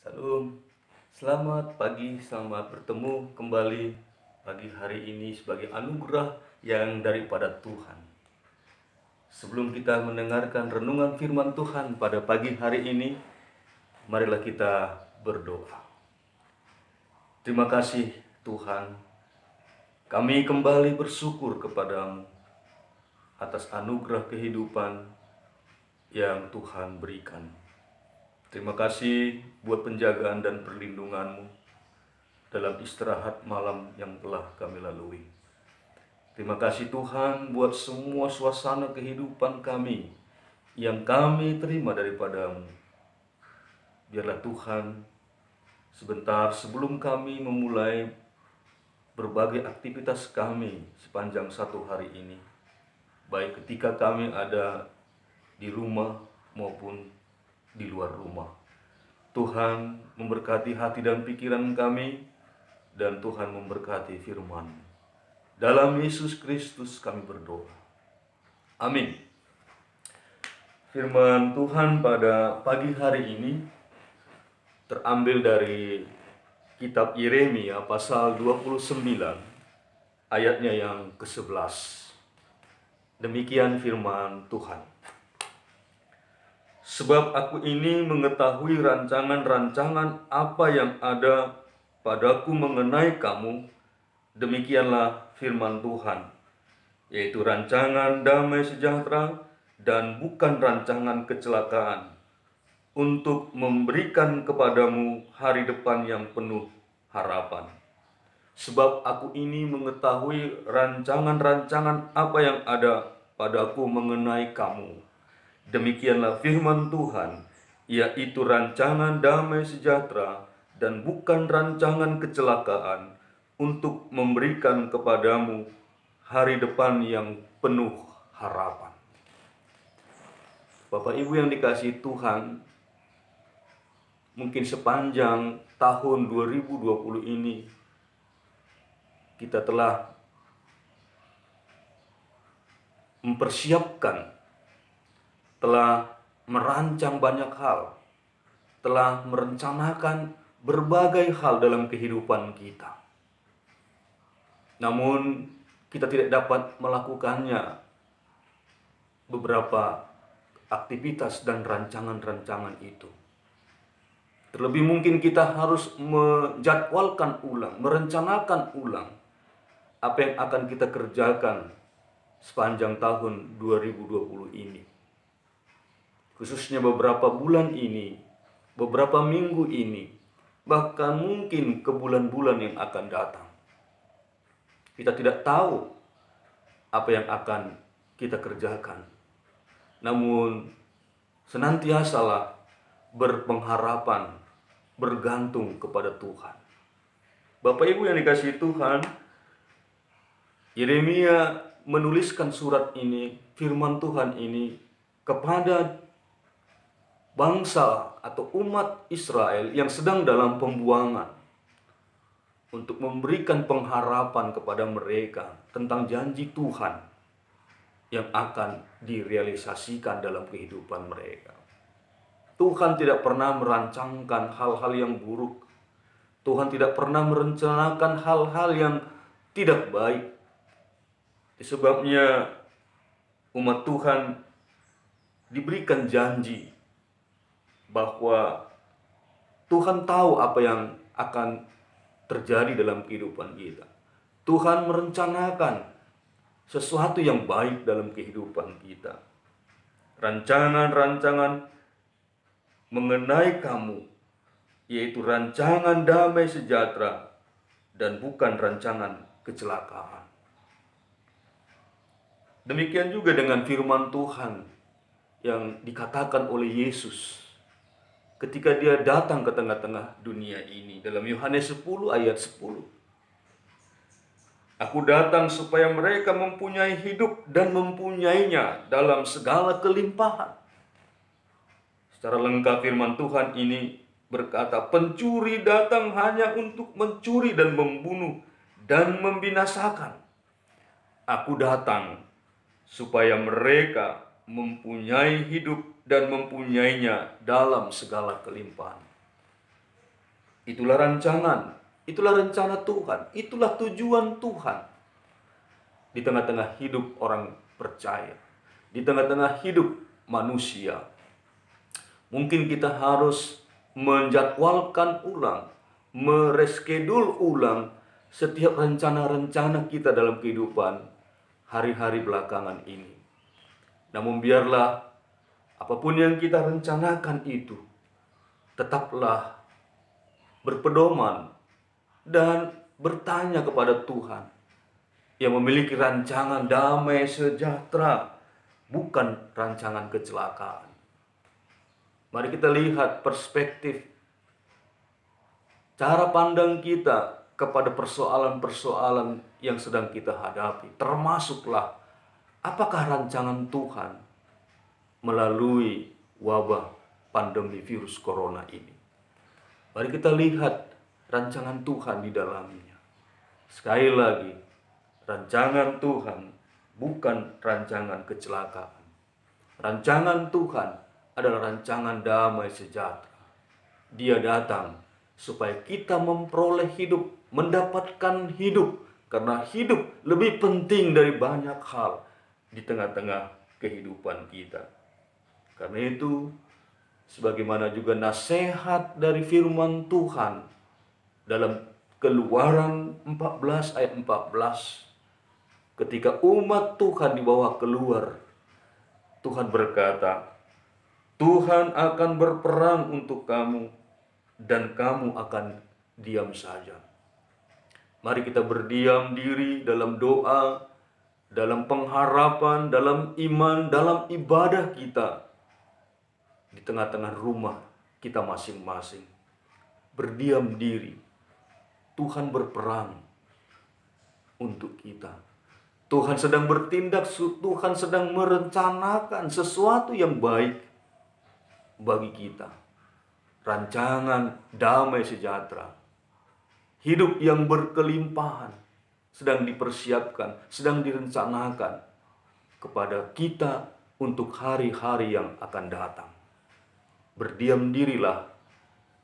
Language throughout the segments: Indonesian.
Salam, selamat pagi, selamat bertemu kembali pagi hari ini sebagai anugerah yang daripada Tuhan. Sebelum kita mendengarkan renungan firman Tuhan pada pagi hari ini, marilah kita berdoa. Terima kasih Tuhan, kami kembali bersyukur kepadamu atas anugerah kehidupan yang Tuhan berikan. Terima kasih buat penjagaan dan perlindungan-Mu dalam istirahat malam yang telah kami lalui. Terima kasih Tuhan buat semua suasana kehidupan kami yang kami terima daripada-Mu. Biarlah Tuhan, sebentar sebelum kami memulai berbagai aktivitas kami sepanjang satu hari ini, baik ketika kami ada di rumah maupun di luar rumah, Tuhan memberkati hati dan pikiran kami, dan Tuhan memberkati firman. Dalam Yesus Kristus kami berdoa. Amin. Firman Tuhan pada pagi hari ini terambil dari kitab Yeremia pasal 29 ayatnya yang ke-11. Demikian firman Tuhan. Sebab aku ini mengetahui rancangan-rancangan apa yang ada padaku mengenai kamu, demikianlah firman Tuhan, yaitu rancangan damai sejahtera dan bukan rancangan kecelakaan, untuk memberikan kepadamu hari depan yang penuh harapan. Sebab aku ini mengetahui rancangan-rancangan apa yang ada padaku mengenai kamu, demikianlah firman Tuhan, yaitu rancangan damai sejahtera dan bukan rancangan kecelakaan, untuk memberikan kepadamu hari depan yang penuh harapan. Bapak Ibu yang dikasihi Tuhan, mungkin sepanjang tahun 2020 ini kita telah mempersiapkan, telah merancang banyak hal, telah merencanakan berbagai hal dalam kehidupan kita. Namun kita tidak dapat melakukannya beberapa aktivitas dan rancangan-rancangan itu. Terlebih mungkin kita harus menjadwalkan ulang, merencanakan ulang apa yang akan kita kerjakan sepanjang tahun 2020 ini. Khususnya beberapa bulan ini, beberapa minggu ini, bahkan mungkin ke bulan-bulan yang akan datang. Kita tidak tahu apa yang akan kita kerjakan. Namun senantiasalah berpengharapan, bergantung kepada Tuhan. Bapak Ibu yang dikasihi Tuhan, Yeremia menuliskan surat ini, firman Tuhan ini kepada bangsa atau umat Israel yang sedang dalam pembuangan, untuk memberikan pengharapan kepada mereka tentang janji Tuhan yang akan direalisasikan dalam kehidupan mereka. Tuhan tidak pernah merancangkan hal-hal yang buruk. Tuhan tidak pernah merencanakan hal-hal yang tidak baik. Sebabnya umat Tuhan diberikan janji bahwa Tuhan tahu apa yang akan terjadi dalam kehidupan kita. Tuhan merencanakan sesuatu yang baik dalam kehidupan kita. Rancangan-rancangan mengenai kamu, yaitu rancangan damai sejahtera dan bukan rancangan kecelakaan. Demikian juga dengan firman Tuhan yang dikatakan oleh Yesus ketika dia datang ke tengah-tengah dunia ini dalam Yohanes 10 ayat 10. Aku datang supaya mereka mempunyai hidup dan mempunyainya dalam segala kelimpahan. Secara lengkap firman Tuhan ini berkata, pencuri datang hanya untuk mencuri dan membunuh dan membinasakan. Aku datang supaya mereka mempunyai hidup dan mempunyainya dalam segala kelimpahan. Itulah rancangan, itulah rencana Tuhan, itulah tujuan Tuhan di tengah-tengah hidup orang percaya, di tengah-tengah hidup manusia. Mungkin kita harus menjadwalkan ulang, mereskedul ulang setiap rencana-rencana kita dalam kehidupan hari-hari belakangan ini. Namun biarlah apapun yang kita rencanakan itu tetaplah berpedoman dan bertanya kepada Tuhan yang memiliki rancangan damai sejahtera, bukan rancangan kecelakaan. Mari kita lihat perspektif cara pandang kita kepada persoalan-persoalan yang sedang kita hadapi. Termasuklah apakah rancangan Tuhan melalui wabah pandemi virus corona ini. Mari kita lihat rancangan Tuhan di dalamnya. Sekali lagi, rancangan Tuhan bukan rancangan kecelakaan. Rancangan Tuhan adalah rancangan damai sejahtera. Dia datang supaya kita memperoleh hidup, mendapatkan hidup. Karena hidup lebih penting dari banyak hal di tengah-tengah kehidupan kita. Karena itu, sebagaimana juga nasihat dari firman Tuhan dalam Keluaran 14 ayat 14, ketika umat Tuhan dibawa keluar, Tuhan berkata, Tuhan akan berperang untuk kamu dan kamu akan diam saja. Mari kita berdiam diri dalam doa, dalam pengharapan, dalam iman, dalam ibadah kita di tengah-tengah rumah kita masing-masing. Berdiam diri. Tuhan berperang untuk kita. Tuhan sedang bertindak, Tuhan sedang merencanakan sesuatu yang baik bagi kita. Rancangan damai sejahtera, hidup yang berkelimpahan sedang dipersiapkan, sedang direncanakan kepada kita untuk hari-hari yang akan datang. Berdiam dirilah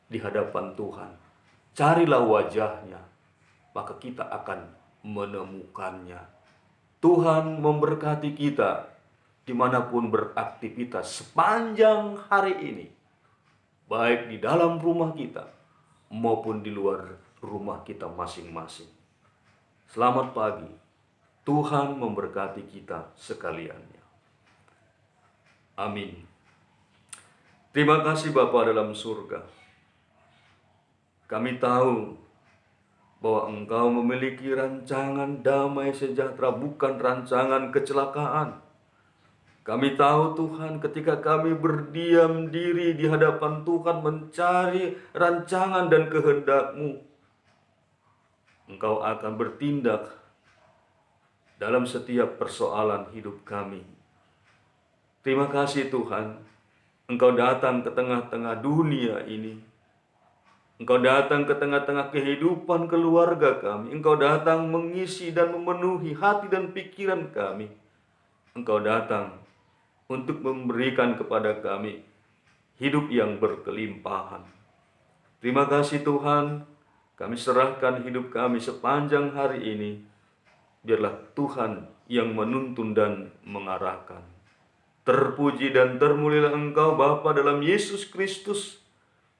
di hadapan Tuhan. Carilah wajahnya, maka kita akan menemukannya. Tuhan memberkati kita dimanapun beraktivitas sepanjang hari ini, baik di dalam rumah kita maupun di luar rumah kita masing-masing. Selamat pagi, Tuhan memberkati kita sekaliannya. Amin. Terima kasih Bapa dalam surga. Kami tahu bahwa Engkau memiliki rancangan damai sejahtera, bukan rancangan kecelakaan. Kami tahu Tuhan, ketika kami berdiam diri di hadapan Tuhan mencari rancangan dan kehendak-Mu, Engkau akan bertindak dalam setiap persoalan hidup kami. Terima kasih Tuhan, Engkau datang ke tengah-tengah dunia ini. Engkau datang ke tengah-tengah kehidupan keluarga kami. Engkau datang mengisi dan memenuhi hati dan pikiran kami. Engkau datang untuk memberikan kepada kami hidup yang berkelimpahan. Terima kasih Tuhan, kami serahkan hidup kami sepanjang hari ini. Biarlah Tuhan yang menuntun dan mengarahkan. Terpuji dan termulialah Engkau Bapa dalam Yesus Kristus.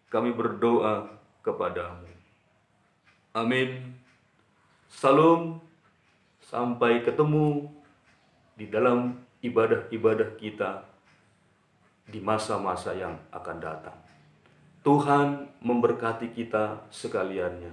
Kami berdoa kepadamu. Amin. Salam. Sampai ketemu di dalam ibadah-ibadah kita di masa-masa yang akan datang. Tuhan memberkati kita sekaliannya.